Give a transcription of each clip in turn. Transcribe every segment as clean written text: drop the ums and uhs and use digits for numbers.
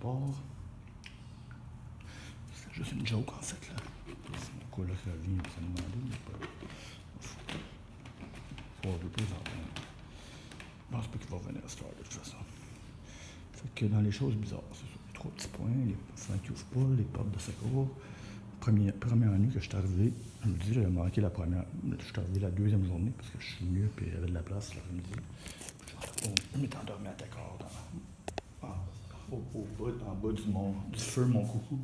part. C'est juste une joke, en fait, là. C'est mon coloc revient, il s'est demandé, mais pas... Faut un peu plus en temps. Je pense pas qu'il va revenir à cette heure, de toute façon. Fait que dans les choses bizarres, c'est ça. Les 3 petits points, les fenêtres qui ouvrent pas, les portes de secours. Première nuit que je suis arrivé, je me dis, j'avais manqué la première. Je suis arrivé la deuxième journée parce que je suis mieux et il y avait de la place l'après-midi. Je m'étais endormi à Dakar, en bas du feu, mon coucou.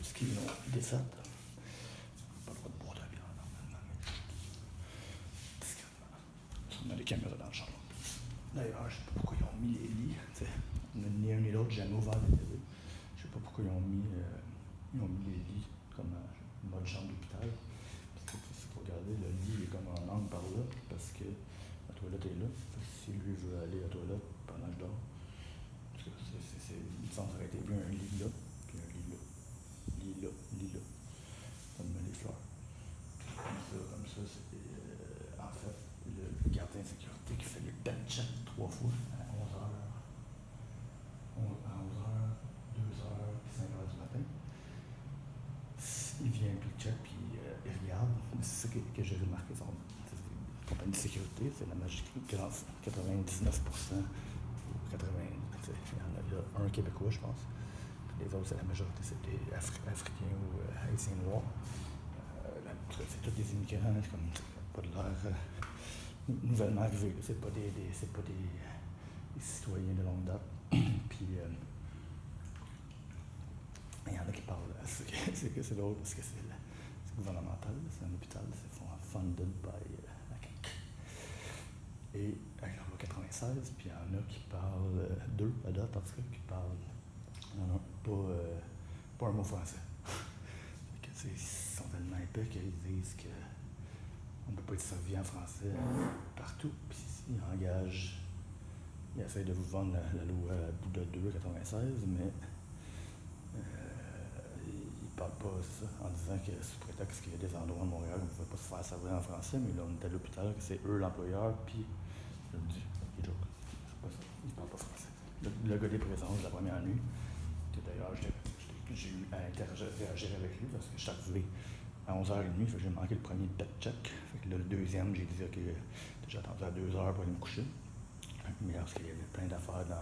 Ce qu'ils ont défait. Pas le droit de boire de la bière normalement, mais discrètement. On a les caméras dans le chambre. D'ailleurs, je sais pas pourquoi ils ont mis les lits. Ni un ni l'autre, j'ai jamais ouvert les télé. Je sais pas pourquoi ils ont mis les lits comme en mode chambre d'hôpital. Parce que il faut regarder, le lit est comme en angle par là, parce que la toilette est là. Si lui veut aller à la toilette pendant que je dors, parce que il me semble que ça aurait été bien un lit là, puis un lit là. Lit là. Comme les fleurs. Comme ça, c'est en fait le gardien de sécurité qui fait le bed check 3 fois à 11h. À 11h, 2h, puis 5h du matin. Il vient, puis il check, puis il regarde. C'est ça que j'ai remarqué. C'est une compagnie de sécurité, c'est la magique 99% ou 80%. Il y en a un Québécois, je pense. Les autres, c'est la majorité, c'est des Africains ou Haïtiens noirs. C'est tous des immigrants, c'est comme pas de l'air nouvellement arrivés. C'est pas des citoyens de longue date. Puis il y en a qui parlent, c'est drôle parce que c'est gouvernemental, c'est un hôpital, c'est funded by la CAQ. Et avec la loi 96, puis il y en a qui parlent, 2 à date en tout cas, qui parlent, non, pas un mot français. Ils sont tellement épais qu'ils disent qu'on ne peut pas être servi en français partout, puis ils engagent. Ils essayent de vous vendre la loi Bouddha 2 96, mais ils ne parlent pas ça en disant que sous prétexte qu'il y a des endroits de Montréal où on ne pouvait pas se faire servir en français, mais là on est à l'hôpital, que c'est eux l'employeur, puis je le dis, c'est joke. C'est pas ça, ils ne parlent pas français. Le gars des présences de la première nuit, que d'ailleurs j'ai eu à interagir avec lui parce que je suis arrivé à 11h30, fait que j'ai manqué le premier bed check. Fait que là, le deuxième, j'ai dit ok, j'ai attendu à 2h pour aller me coucher. Mais parce qu'il y avait plein d'affaires il y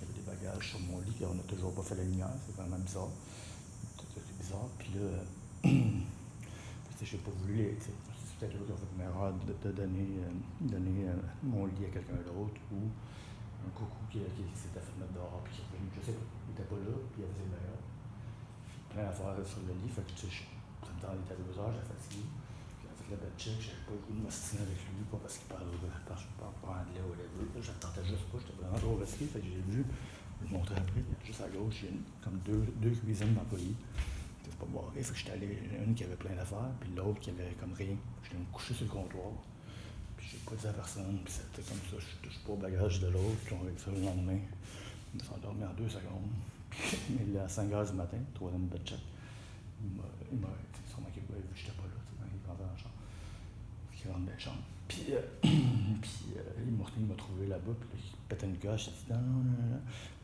avait des bagages sur mon lit, qu'on n'a toujours pas fait la lumière, c'est vraiment bizarre. C'est bizarre. Puis là, j'ai pas voulu, c'est peut-être là qu'ils ont fait une erreur de donner mon lit à quelqu'un d'autre ou un coucou qui s'était fait mettre dehors, puis qui est revenu, je sais pas, il était pas là, puis il avait ses bagages. Plein d'affaires sur le lit, fait que ça me tendait à 2h, j'étais fatigué. Le bed check, j'avais pas le goût de m'ostiner avec lui, pas parce qu'il parle pas anglais ou whatever. J'attendais juste pas, j'étais vraiment trop fatigué, fait que j'ai vu, je vais le montrer après, juste à gauche, il y a comme deux cuisines d'employés. C'était pas barré, fait que j'étais allé, une qui avait plein d'affaires, puis l'autre qui avait comme rien. J'étais me coucher sur le comptoir, puis j'ai pas dit à personne, puis c'était comme ça, je touche pas au bagage de l'autre, puis on avait ça le lendemain. Je me suis endormi en 2 secondes. Mais là, à 5h du matin, 3e bed check, il m'a sûrement qu'il avait vu que j'étais pas là. Il rentrait dans la chambre. Il rentre dans la chambre. Puis il m'a trouvé là-bas, puis là, il pétait une coche. Il dit non.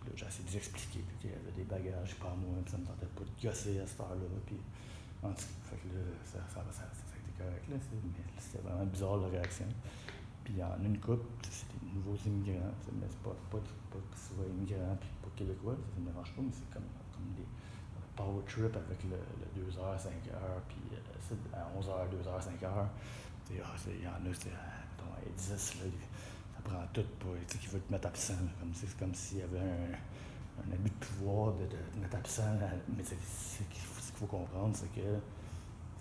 Puis là, j'ai essayé de lui expliquer qu'il y avait des bagages par moi, puis ça me tentait pas de gosser à cette heure-là. Puis en tout cas, fait que là, ça a été correct, là, mais c'était vraiment bizarre la réaction. Puis il y en a une couple, c'est des nouveaux immigrants, mais c'est pas souvent immigrants, puis pas québécois, ça me dérange pas, mais c'est comme des power trip avec le 2h, 5h, puis à 11h, 2h, 5h. Il y en a, c'est à 10, là, ça prend tout pour, qui veut te mettre absent. C'est comme s'il y avait un abus de pouvoir de te mettre absent. Mais ce qu'il faut comprendre, c'est que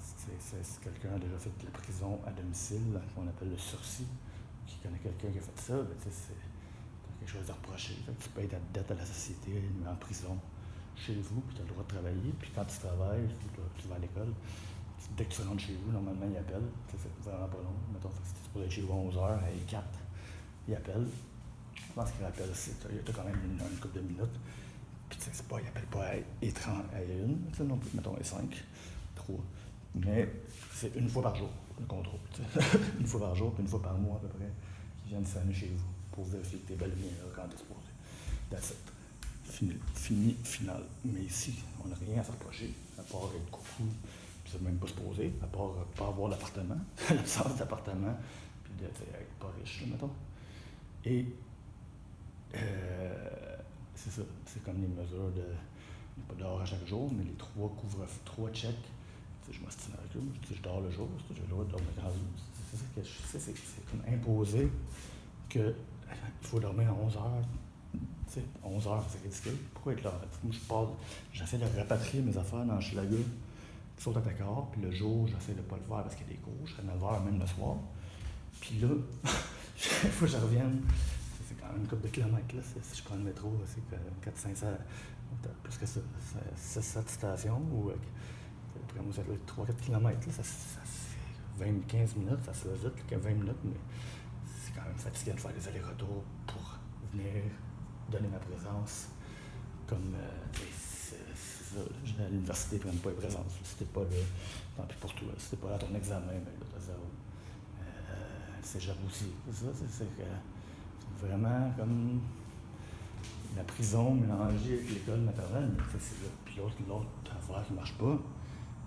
si quelqu'un a déjà fait de la prison à domicile, qu'on appelle le sursis, qui connaît quelqu'un qui a fait ça, ben, c'est quelque chose à reprocher. Tu payes ta dette à la société, mais en prison, chez vous, puis tu as le droit de travailler. Puis quand tu travailles, tu vas à l'école. Dès que tu rentres chez vous, normalement, il appelle. C'est vraiment pas long. Mettons, si tu es supposé être chez vous à 11h, à 4, il appelle. Je pense qu'il appelle, tu as quand même une couple de minutes. Puis il appelle pas à 1, non plus, mettons, à 5, 3. Mais c'est une fois par jour, le contrôle. Une fois par jour, puis une fois par mois à peu près, qu'ils viennent sonner chez vous pour vérifier que tu es bel et bien là quand tu es supposé. That's it. final. Mais ici, on n'a rien à se reprocher, à part être coucou, puis c'est même pas se poser, à part pas avoir d'appartement, l'absence d'appartement, puis d'être pas riche, là, mettons. Et c'est ça, c'est comme les mesures de pas dehors à chaque jour, mais les 3 couvre-feux, 3 checks. Je m'ostine avec eux, je dors le jour, j'ai le droit de dormir quand je veux. C'est ça que c'est comme imposer qu'il faut dormir à 11 heures. Tu sais, 11 heures, c'est ridicule. Pourquoi être là? Moi, j'essaie de rapatrier mes affaires dans Hochelaga, qui sont à Dakar, puis le jour, j'essaie de ne pas le faire parce qu'il y a des cours, je serai 9 heures même le soir. Puis là, il faut que je revienne. C'est quand même une couple de kilomètres, là. Si je prends le métro, c'est 400-500, plus que ça, 6-7 stations, ou après moi, ça doit être 3-4 km, là, ça se fait 20-15 minutes, ça se fait vite, que 20 minutes, mais c'est quand même fatigant de faire des allers-retours pour venir donner ma présence. Comme, c'est ça, à l'université, ils ne prennent pas les présences. Si t'es pas là, tant pis pour toi. Si t'es pas là à ton examen, ben là, t'as zéro. C'est jalousie. C'est ça, c'est vraiment comme la prison mélangée avec l'école maternelle. C'est là. Puis l'autre affaire qui ne marche pas,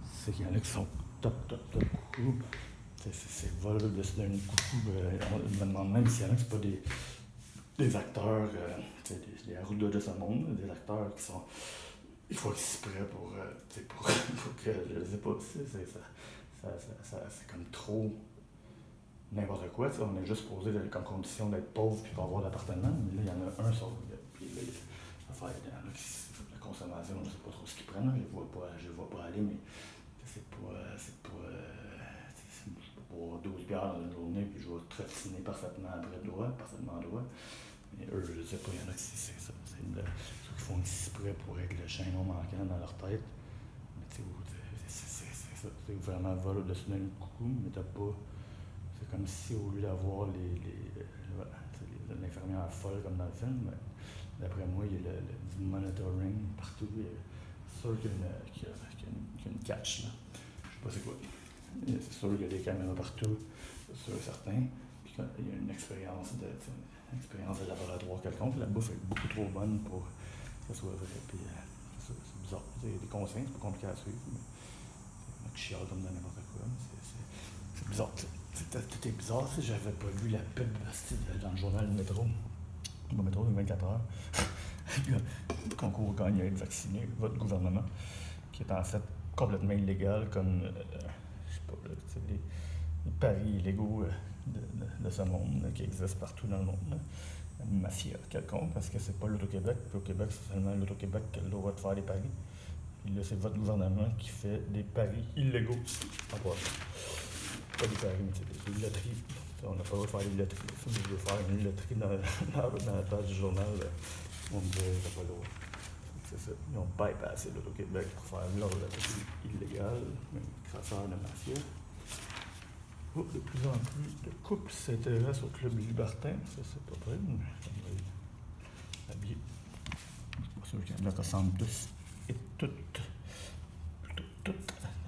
c'est qu'il y en a qui sont top coucou. C'est vol de se donner coucou. On me demande même s'il y en a qui ne sont pas des acteurs, des Arruda de ce monde, des acteurs qui sont. Il faut qu'ils s'y prêtent pour que, je sais pas, c'est comme trop n'importe quoi. On est juste posé comme condition d'être pauvre puis pas avoir d'appartement, mais là, il y en a un seul. Puis là, il y en a qui, la consommation, je ne sais pas trop ce qu'ils prennent, je ne vois pas aller, mais c'est pas boire 12 bières dans une journée, puis je vais trottiner parfaitement parfaitement droit. Mais eux, je ne sais pas, il y en a qui c'est ça. C'est ceux qui font exprès pour être le chaînon manquant dans leur tête. Mais tu sais, c'est ça. C'est vraiment vol au-dessus d'un coucou, mais t'as pas. C'est comme si au lieu d'avoir l'infirmière folle comme dans le film, d'après moi, il y a du monitoring partout. C'est sûr qu'il y a une catch, là. Je sais pas c'est quoi. C'est sûr qu'il y a des caméras partout, c'est sûr et certain. Puis il y a une expérience de laboratoire quelconque. La bouffe est beaucoup trop bonne pour que ça soit vrai. Puis c'est bizarre. Il y a des consignes, c'est pas compliqué à suivre. Mais il y en a qui chialent comme dans n'importe quoi. Mais c'est bizarre. Tout est bizarre. J'avais pas vu la pub dans le journal du métro. Le métro de 24 heures. Le concours gagne à être vacciné, votre gouvernement, qui est en fait complètement illégal, comme je sais pas, les paris illégaux de ce monde qui existent partout dans le monde. Là. Une mafia quelconque, parce que c'est pas l'Auto-Québec. Puis au Québec, c'est seulement l'Auto-Québec qui a le droit de faire des paris. Puis là, c'est votre gouvernement qui fait des paris illégaux en passant. Pas des paris, mais c'est des loteries. On n'a pas le droit de faire des loteries. Si vous voulez faire une loterie dans la page du journal, on me dit que t'as pas le droit. C'est ça. Ils ont bypassé l'Auto-Québec pour faire leur loterie illégale, même crasseur de mafia. Oh, de plus en plus de couples s'intéressent au club libertin. Ça, c'est pas vrai, mais ça va être habillé. Je suis pas sûr qu'il y en a qui ressemblent tous et toutes.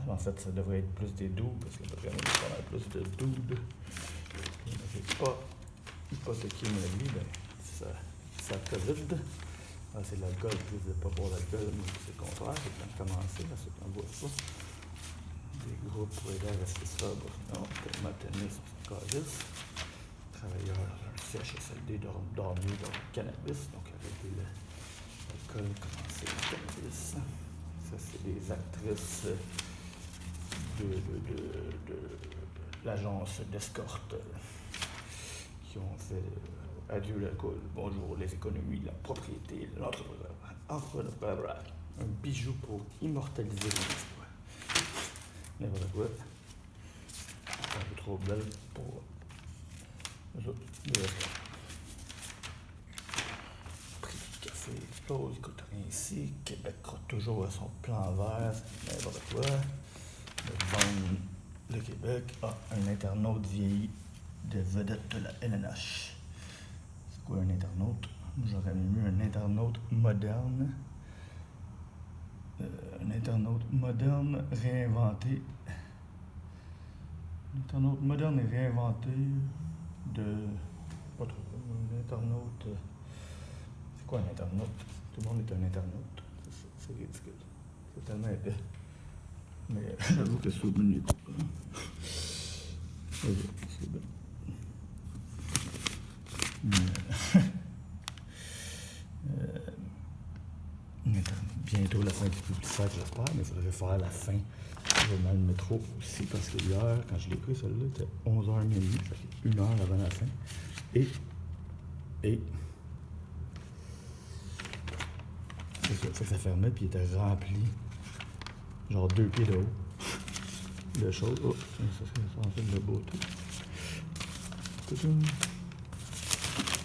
En fait, ça devrait être plus des doubles, parce que d'après moi, il y a plus de doubles. J'ai pas hypothéqué ma vie, ben, ça COVID. Ah, c'est l'alcool, je ne pas boire l'alcool, mais c'est le contraire, c'est quand commencer, là, ceux qui en boivent ça. Des groupes pour aider à rester sobre. Non, tellement tennis, on se calisse. Travailleurs dans un CHSLD dormir dans le cannabis, donc arrêter l'alcool, commencer le cannabis. Ça, c'est des actrices de l'agence d'escorte qui ont fait adieu l'alcool, bonjour les économies, la propriété, l'entrepreneur, un bijou pour immortaliser l'exploit. N'importe quoi. C'est un peu trop belle pour les autres. Le prix du café explose, il coûte rien ici. Québec croit toujours à son plan vert, n'importe quoi. Le Québec a un internaute vieilli de vedette de la LNH. C'est quoi un internaute? J'aurais mieux un internaute moderne. Un internaute moderne réinventé. Un internaute moderne et réinventé de. Pas trop. Un internaute. C'est quoi un internaute? Tout le monde est un internaute. C'est ridicule. C'est tellement épais. Mais j'avoue que c'est au bon niveau. C'est bien. Bientôt la fin du publicitaire, j'espère, mais il faudrait faire la fin dans le métro aussi, parce que hier, quand je l'ai pris, celle-là, c'était 11h30, ça fait 1 heure avant la fin. Et c'est ça, fait que ça fermait, puis il était rempli, genre 2 pieds de haut. De choses. Oh, ça serait en fait de beauté. C'est ça.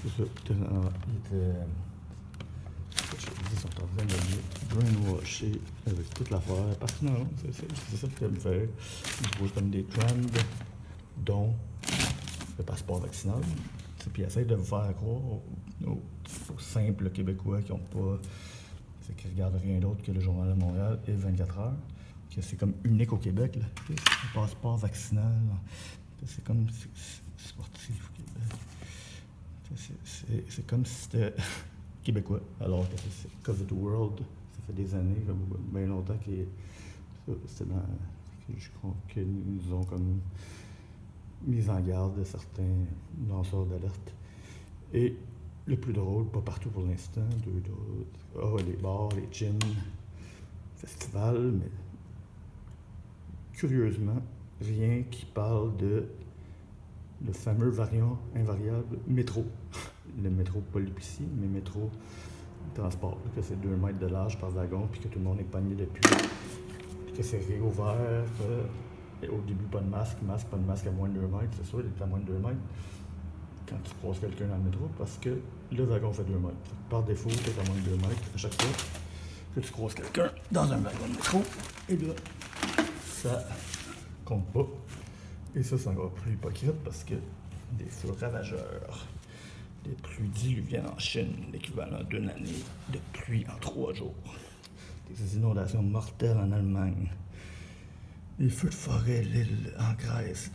Il était. Ils sont en train de me brainwasher avec toute l'affaire. Parce que non, c'est ça qui me fait. Ils voient comme des trends, dont le passeport vaccinal. Puis ils essayent de vous faire croire aux simples Québécois qui n'ont pas. Qui ne regardent rien d'autre que le Journal de Montréal et 24 heures. Que c'est comme unique au Québec, là. Le passeport vaccinal. C'est comme. C'est sportif au Québec. C'est comme si c'était québécois, alors que c'est COVID World. Ça fait des années, bien longtemps que c'était dans. Je crois qu'ils nous ont comme mis en garde de certains lanceurs d'alerte. Et le plus drôle, pas partout pour l'instant, les bars, les gyms, festivals, mais curieusement, rien qui parle de le fameux variant invariable métro. Le métro, pas l'épicier, mais métro transport, que c'est 2 mètres de large par wagon, puis que tout le monde est pogné depuis, puis que c'est réouvert, et au début pas de masque, pas de masque à moins de 2 mètres, c'est sûr, il est à moins de 2 mètres quand tu croises quelqu'un dans le métro, parce que le wagon fait 2 mètres. Par défaut, tu es à moins de 2 mètres à chaque fois que tu croises quelqu'un dans un wagon de métro, et là, ça compte pas. Et ça, c'est encore plus hypocrite parce que des feux ravageurs, des pluies diluviennes en Chine, l'équivalent d'une année de pluie en 3 jours, des inondations mortelles en Allemagne, des feux de forêt, l'île en Grèce,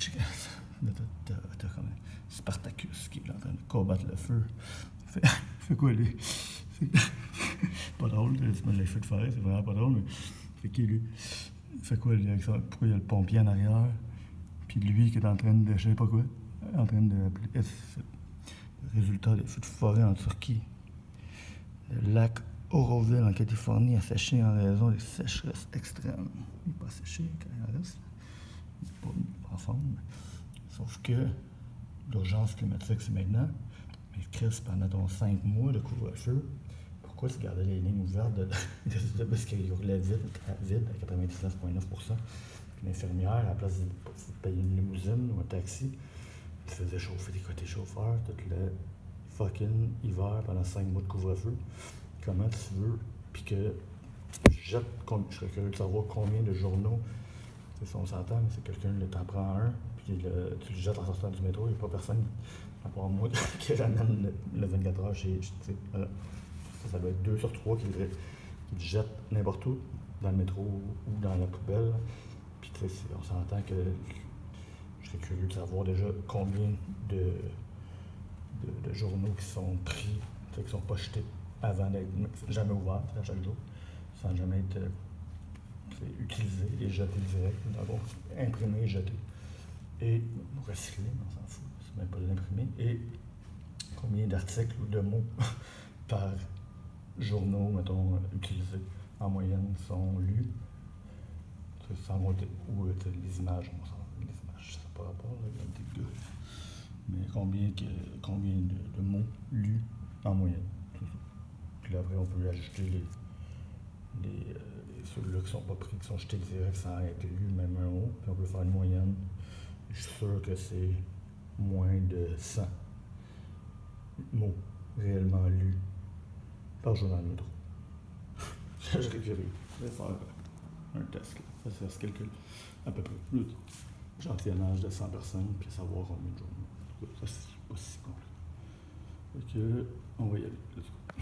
t'as comme Spartacus qui est en train de combattre le feu. Fait quoi, lui? Pas drôle, les feux de forêt, c'est vraiment pas drôle, mais fait qui, lui? Fait quoi, lui, avec ça? Pourquoi il y a le pompier en arrière? Puis lui qui est en train de, je sais pas quoi, en train de... Le résultat des feux de forêt en Turquie. Le lac Oroville en Californie a séché en raison des sécheresses extrêmes. Il n'est pas séché quand il en reste. Il n'est pas ensemble. Sauf que l'urgence climatique, c'est maintenant. Mais Chris, pendant ton 5 mois de couvre-feu, pourquoi tu gardais les lignes ouvertes parce qu'il roulait vide à 99,9%? Puis l'infirmière, à la place de payer une limousine ou un taxi, tu faisais chauffer des côtés chauffeurs tout le fucking hiver pendant 5 mois de couvre-feu. Comment tu veux? Puis que je serais curieux de savoir combien de journaux, si on s'entend, mais c'est quelqu'un qui t'en prend un, puis tu le jettes en sortant du métro, il n'y a pas personne, à part moi, qui ramène le 24 heures chez. Ça doit être 2 sur 3 qui le jettent n'importe où, dans le métro ou dans la poubelle. Puis on s'entend que je serais curieux de savoir déjà combien de journaux qui sont pris, qui ne sont pas jetés avant d'être jamais ouverts à chaque jour, sans jamais être utilisés et jetés direct, d'abord imprimés et jetés. Et recyclés, on s'en fout, c'est même pas de l'imprimer. Et combien d'articles ou de mots par journaux, mettons, utilisés en moyenne sont lus. Sans compter, ou les images, les images, ça n'a pas rapport là, avec des gars. Mais combien de mots lus en moyenne, tout ça. Puis là, après, on peut ajouter ceux-là qui ne sont pas pris, qui sont jetés direct sans être lus, même un mot. Puis on peut faire une moyenne. Je suis sûr que c'est moins de 100 mots réellement lus par jour dans le métro. Je serais curieux. Je vais faire un test. Là. Ça se calcule à peu près. J'entraînage de 100 personnes, puis savoir combien de journées. Ça, c'est pas si compliqué. Donc, on va y aller.